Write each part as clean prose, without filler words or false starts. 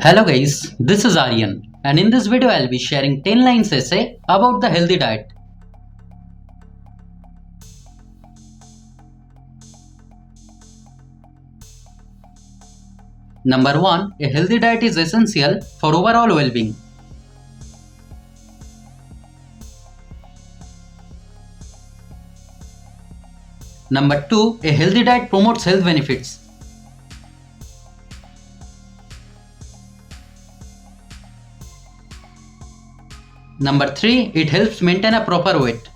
Hello guys, this is Aryan, and in this video I'll be sharing 10 lines essay about the healthy diet. Number 1. A healthy diet is essential for overall well-being. Number 2. A healthy diet promotes health benefits. Number 3. It helps maintain a proper weight.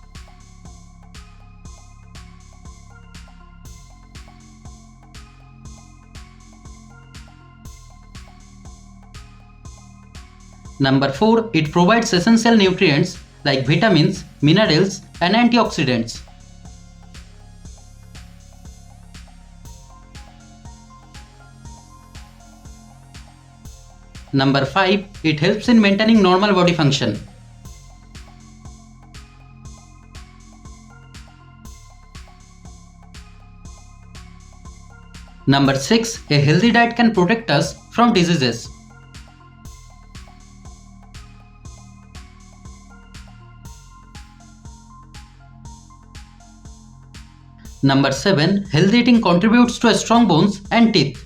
Number 4. It provides essential nutrients like vitamins, minerals, and antioxidants. Number 5. It helps in maintaining normal body function. Number 6. A healthy diet can protect us from diseases. Number 7. Healthy eating contributes to strong bones and teeth.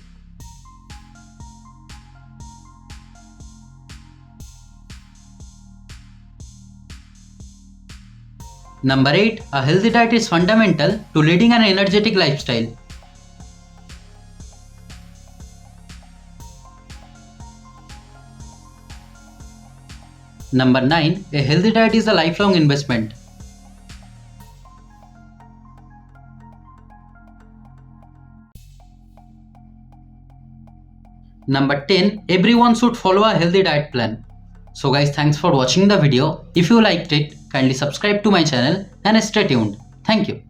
Number 8. A healthy diet is fundamental to leading an energetic lifestyle. Number 9. A healthy diet is a lifelong investment. Number 10. Everyone should follow a healthy diet plan. So guys, thanks for watching the video. If you liked it, kindly subscribe to my channel and stay tuned. Thank you.